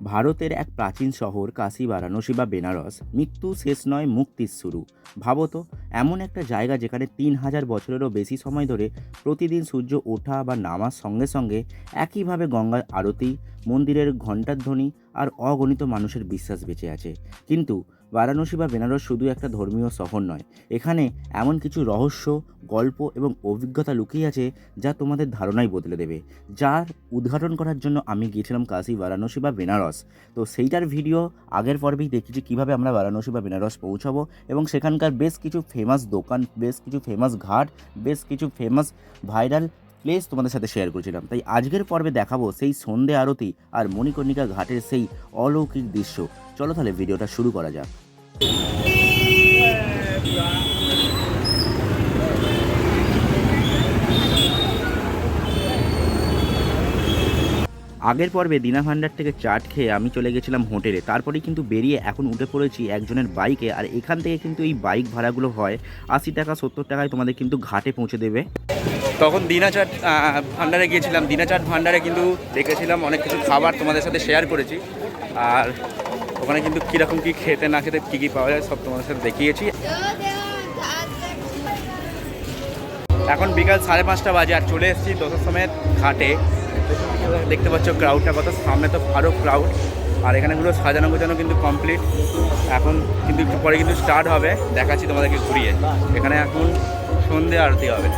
ভারতের এক প্রাচীন শহর কাশী, বারাণসী বা বেনারস মৃত্যু শেষ নয়, মুক্তির শুরু। ভাবো তো, এমন একটা জায়গা যেখানে ৩,০০০ বছরেরও বেশি সময় ধরে প্রতিদিন সূর্য ওঠা বা নামার সঙ্গে সঙ্গে একইভাবে গঙ্গার আরতি, মন্দিরের ঘণ্টার ধ্বনি আর অগণিত মানুষের বিশ্বাস বেঁচে আছে। কিন্তু বারাণসী বা বেনারস শুধু একটা ধর্মীয় শহর নয়, এখানে এমন কিছু রহস্য, গল্প এবং অভিজ্ঞতা লুকিয়ে আছে যা তোমাদের ধারণাই বদলে দেবে। যার উদ্ঘাটন করার জন্য আমি গিয়েছিলাম কাশী, বারাণসী বা বেনারস। তো সেইটার ভিডিও আগের পর্বেই দেখেছি কীভাবে আমরা বারাণসী বা বেনারস পৌঁছাবো, এবং সেখানকার বেশ কিছু ফেমাস দোকান, বেশ কিছু ফেমাস ঘাট, বেশ কিছু ফেমাস ভাইরাল প্লেস তোমাদের সাথে শেয়ার করেছিলাম। তাই আজকের পর্বে দেখাবো সেই সন্ধে আরতি আর মণিকর্ণিকা ঘাটের সেই অলৌকিক দৃশ্য। চলো তাহলে ভিডিওটা শুরু করা যাক। আগের পর্বে দিনা ভান্ডার থেকে চাট খেয়ে আমি চলে গেছিলাম হোটেলে, তারপরেই কিন্তু বেরিয়ে এখন উঠে পড়েছি একজনের বাইকে। আর এখান থেকে কিন্তু এই বাইক ভাড়াগুলো হয় ৮০ টাকা ৭০ টাকায়, তোমাদের কিন্তু ঘাটে পৌঁছে দেবে। তখন দিনা চাট ভান্ডারে গিয়েছিলাম, দিনা চাট ভান্ডারে কিন্তু দেখেছিলাম অনেক কিছু খাবার তোমাদের সাথে শেয়ার করেছি। আর ওখানে কিন্তু কীরকম কী খেতে না খেতে কী কী পাওয়া যায় সব তোমাদের সাথে দেখিয়েছি। এখন বিকাল 5:30 বাজে আর চলে এসেছি দশাশ্বমেধ ঘাটে। দেখতে পাচ্ছ ক্রাউডটা কত, সামনে তো আরও ক্রাউড। আর এখানেগুলো সাজানো গোছানো কিন্তু কমপ্লিট। এখন কিন্তু একটু পরে কিন্তু স্টার্ট হবে, দেখাচ্ছি তোমাদেরকে ঘুরিয়ে। এখানে এখন সন্ধে আরতি হবে।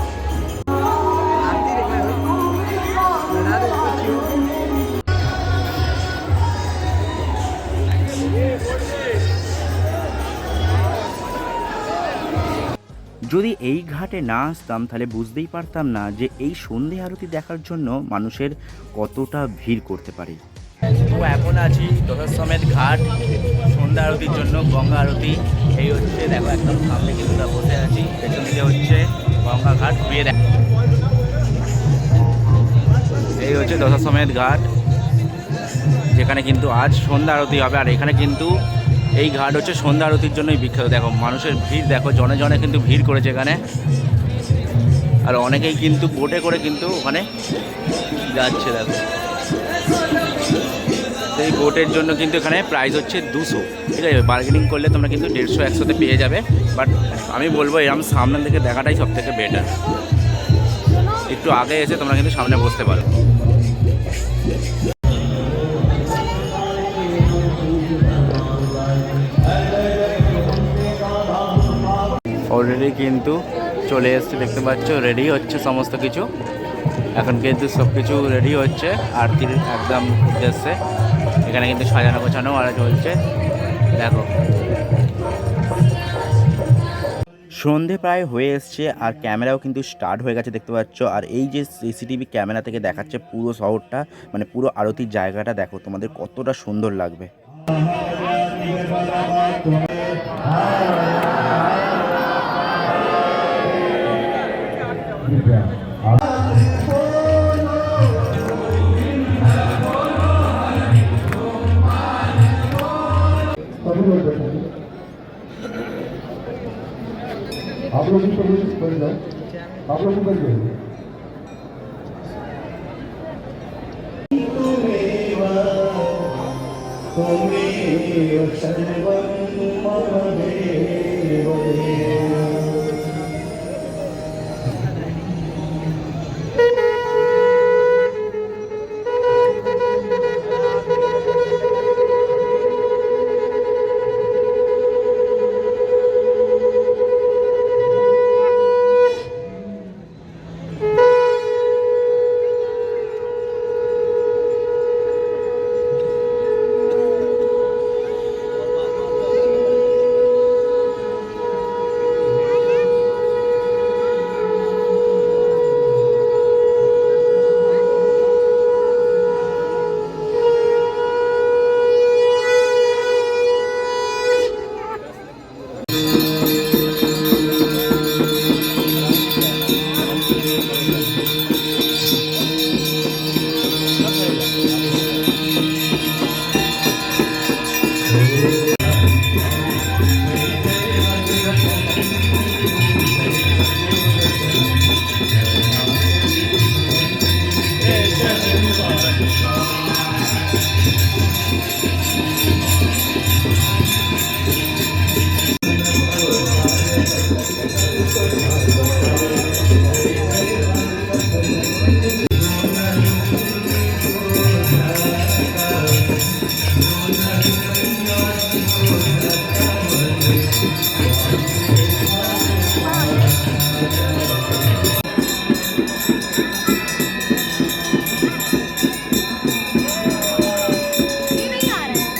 যদি এই ঘাটে না আসতাম তাহলে বুঝতেই পারতাম না যে এই সন্ধে আরতি দেখার জন্য মানুষের কতটা ভিড় করতে পারে। তো এখন আছি দশাশ্বমেধ ঘাট সন্ধ্যা আরতির জন্য, গঙ্গা আরতি। এই হচ্ছে দেখো, একদম সামনে কিন্তু বসে আছি, পেছন দিকে হচ্ছে গঙ্গা ঘাট। ঘুরিয়ে দেখ, এই হচ্ছে দশাশ্বমেধ ঘাট, যেখানে কিন্তু আজ সন্ধ্যা আরতি হবে। আর এখানে কিন্তু এই ঘাট হচ্ছে সন্ধ্যা আরতির জন্যই বিখ্যাত। দেখো মানুষের ভিড় দেখো, জনে জনে কিন্তু ভিড় করেছে এখানে। আর অনেকেই কিন্তু বোটে করে কিন্তু ওখানে যাচ্ছে। দেখো, সেই বোটের জন্য কিন্তু এখানে প্রাইস হচ্ছে 200, ঠিক আছে। বার্গেনিং করলে তোমরা কিন্তু 150-100-তে পেয়ে যাবে। বাট আমি বলবো এরকম সামনে থেকে দেখাটাই সব থেকে বেটার। একটু আগে এসে তোমরা কিন্তু সামনে বসতে পারো। অলরেডি কিন্তু চলে এসছে, দেখতে পাচ্ছ রেডি হচ্ছে সমস্ত কিছু। এখন কিন্তু সব কিছু রেডি হচ্ছে আরতির একদম উদ্দেশ্যে। এখানে কিন্তু সাজানো গোছানো আর চলছে। দেখো সন্ধে প্রায় হয়ে এসছে আর ক্যামেরাও কিন্তু স্টার্ট হয়ে গেছে, দেখতে পাচ্ছ। আর এই যে সিসিটিভি ক্যামেরা থেকে দেখাচ্ছে পুরো শহরটা, মানে পুরো আরতির জায়গাটা দেখো তোমাদের কতটা সুন্দর লাগবে। आप लोग भी कर जाओ, आप लोग भी कर जाइए। ये नहीं आ रहा है।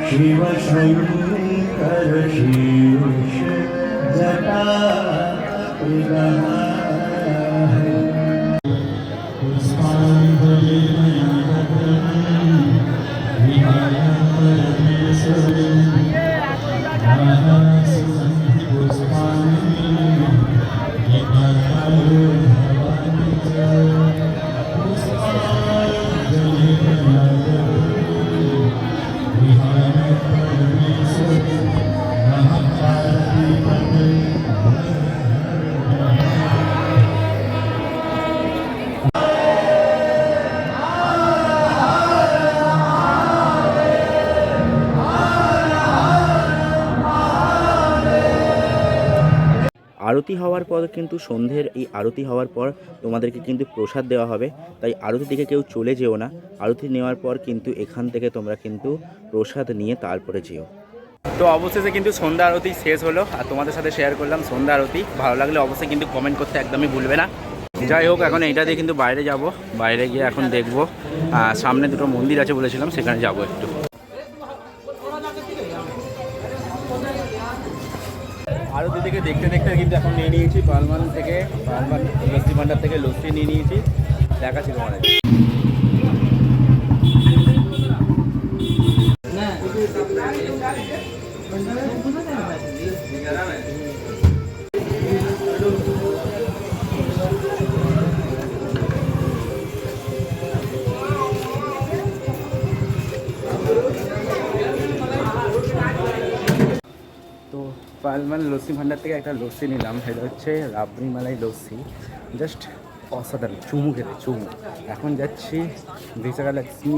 शिव शंकर शीर्ष जटा আরতি হওয়ার পর কিন্তু সন্ধ্যের এই আরতি হওয়ার পর তোমাদেরকে কিন্তু প্রসাদ দেওয়া হবে, তাই আরতি থেকে কেউ চলে যেও না। আরতি নেওয়ার পর কিন্তু এখান থেকে তোমরা কিন্তু প্রসাদ নিয়ে তারপরে যেও। তো অবশেষে কিন্তু সন্ধ্যা আরতি শেষ হলো আর তোমাদের সাথে শেয়ার করলাম সন্ধ্যা আরতি। ভালো লাগলে অবশ্যই কিন্তু কমেন্ট করতে একদমই ভুলবে না। যাই হোক, এখন এইটা দিয়ে কিন্তু বাইরে যাব, বাইরে গিয়ে এখন দেখবো সামনে দুটো মন্দির আছে বলেছিলাম, সেখানে যাব একটু। আরতি থেকে দেখতে দেখতে কিন্তু এখন নিয়ে নিয়েছি পালমান লস্যি ভান্ডার থেকে লস্যি নিয়ে নিয়েছি, দেখা ছিল অনেক। তো পালমান লস্যি ভান্ডার থেকে একটা লস্যি নিলাম, এটা হচ্ছে রাবড়ি মালাই লস্যি, জাস্ট অসাধারণ, চুমু খেতে চুমু। এখন যাচ্ছি বিশাখালক্ষ্মী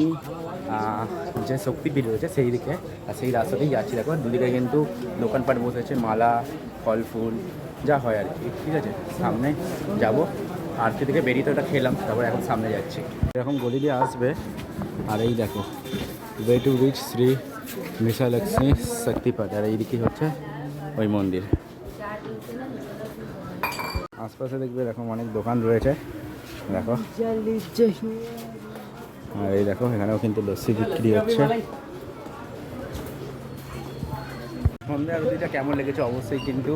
যে শক্তিপীঠ রয়েছে সেই দিকে, আর সেই রাস্তাতেই যাচ্ছি। দেখো দুদিকে কিন্তু দোকানপাট বসেছে, মালা, ফল ফুল যা হয় আর কি, ঠিক আছে। সামনে যাব, আরতি থেকে বেরিয়ে তো ওটা খেলাম, তারপর এখন সামনে যাচ্ছি। এরকম গলি দিয়ে আসবে, আর এই দেখো ওয়ে টু রিচ শ্রী বিশাখালক্ষ্মী শক্তিপীঠ, আর এইদিকে হচ্ছে ওই মন্দির। আশপাশে দেখবে এরকম অনেক দোকান রয়েছে, দেখো। আর এই দেখো এখানেও কিন্তু লস্যি বিক্রি হচ্ছে। সন্ধ্যা আরতিটা কেমন লেগেছে অবশ্যই কিন্তু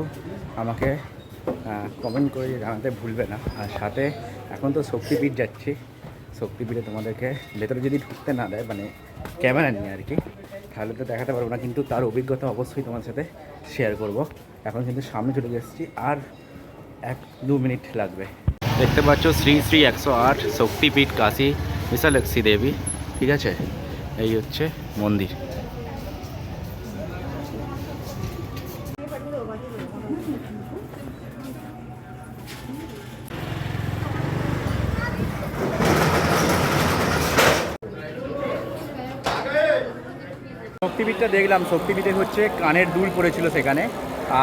আমাকে কমেন্ট করে জানাতে ভুলবে না। আর সাথে এখন তো শক্তিপীঠ যাচ্ছি, শক্তিপীঠে তোমাদেরকে ভেতরে যদি ঢুকতে না দেয়, মানে ক্যামেরা নিয়ে আর কি, তাহলে তো দেখাতে পারবো না, কিন্তু তার অভিজ্ঞতা অবশ্যই তোমার সাথে শেয়ার করব। এখন কিন্তু সামনে চলে এসেছি, আর 1-2 মিনিট লাগবে। দেখতে পাচ্ছ শ্রী শ্রী 108 শক্তিপীঠ কাশী বিশালাক্ষী দেবী, ঠিক আছে। এই হচ্ছে মন্দির। শক্তিপীঠটা দেখলাম, শক্তিপীঠে হচ্ছে কানের দুল পড়েছিল সেখানে,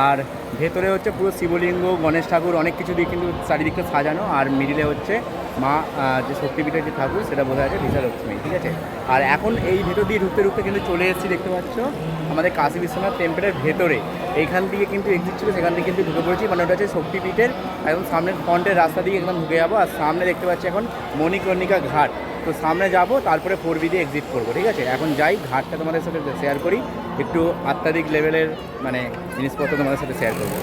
আর ভেতরে হচ্ছে পুরো শিবলিঙ্গ, গণেশ ঠাকুর, অনেক কিছু দিয়ে কিন্তু চারিদিকটা সাজানো, আর মিডিলে হচ্ছে মা যে শক্তিপীঠের যে ঠাকুর সেটা বোঝা যাচ্ছে বিশালক্ষ্মী, ঠিক আছে। আর এখন এই ভেতর দিয়ে ঢুকতে ঢুকতে কিন্তু চলে এসেছি, দেখতে পাচ্ছ আমাদের কাশী বিশ্বনাথ টেম্পলের ভেতরে। এইখান থেকে কিন্তু এক্সিট ছিল, সেখান থেকে কিন্তু ঢুকে পড়েছি, মানে ওটা হচ্ছে শক্তিপীঠের একদম সামনের ফ্রন্টের রাস্তা দিয়ে একদম ঢুকে যাবো। আর সামনে দেখতে পাচ্ছি এখন মণিকর্ণিকা ঘাট, তো সামনে যাব, তারপরে 4B দিয়ে এক্সিট করবো, ঠিক আছে। এখন যাই, ঘাটটা তোমাদের সাথে শেয়ার করি, একটু আত্মাধিক লেভেলের মানে জিনিসপত্র তোমাদের সাথে শেয়ার করবো।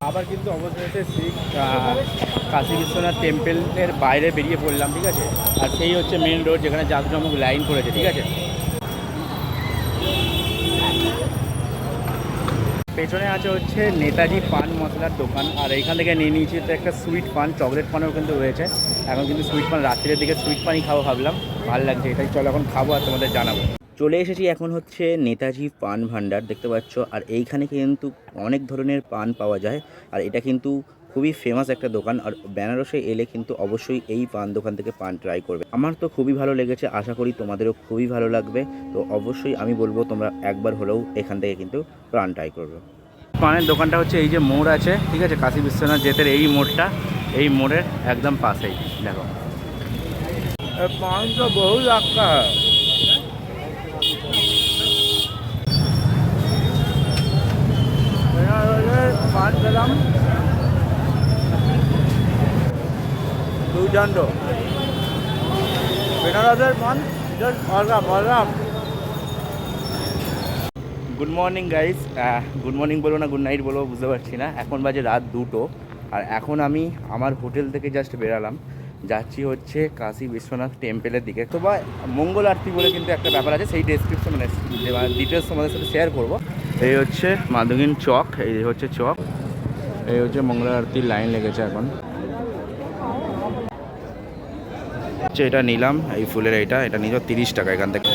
আবার কিন্তু অবশেষে শ্রী কাশী বিশ্বনাথ টেম্পলের বাইরে বেরিয়ে পড়লাম, ঠিক আছে। আর সেই হচ্ছে মেন রোড, যেখানে জাঁকজমক লাইন করেছে, ঠিক আছে। পেছনে আছে হচ্ছে নেতাজি পান মশলার দোকান, আর এইখান থেকে নিয়ে নিয়েছি তো একটা সুইট পান, চকলেট পানও কিন্তু রয়েছে। এখন কিন্তু সুইট পান, রাত্রের দিকে সুইট পানই খাবো ভাবলাম, ভালো লাগছে এটাই, চলো এখন খাবো আর তোমাদের জানাবো। চলে এসেছি এখন হচ্ছে নেতাজি পান ভান্ডার, দেখতে পাচ্ছ। আর এইখানে কিন্তু অনেক ধরনের পান পাওয়া যায়, আর এটা কিন্তু খুবই ফেমাস একটা দোকান। আর বেনারসে এলে কিন্তু অবশ্যই এই পান দোকান থেকে পান ট্রাই করবে। আমার তো খুবই ভালো লেগেছে, আশা করি তোমাদেরও খুবই ভালো লাগবে। তো অবশ্যই আমি বলবো তোমরা একবার হলেও এখান থেকে কিন্তু পান ট্রাই করবে। পানের দোকানটা হচ্ছে এই যে মোড় আছে, ঠিক আছে, কাশী বিশ্বনাথ জেতের এই মোড়টা, এই মোড়ের একদম পাশেই দেখো। পান তো বহু লাগতা হ্যাঁ। পান পেলাম 2 দণ্ড, বেনারসের পান জাস্ট অলরাম। Good morning guys, good morning বলো না গুড নাইট বলো বুঝতে পারছি না। এখন বাজে রাত 2টো, আর এখন আমি আমার হোটেল থেকে জাস্ট বেরালাম, যাচ্ছি হচ্ছে কাশী বিশ্বনাথ টেম্পলের দিকে। তো বা মঙ্গল আরতি বলে কিন্তু একটা ব্যাপার আছে, সেই ডেসক্রিপশন মানে ডিটেলস তোমাদের সাথে শেয়ার করবো। এই হচ্ছে মাধুগিন চক, এই হচ্ছে চক, এই হচ্ছে মঙ্গল আরতির লাইন লেগেছে এখন। এটা নিলাম, এই ফুলের এটা নিল 30 টাকা এখান থেকে।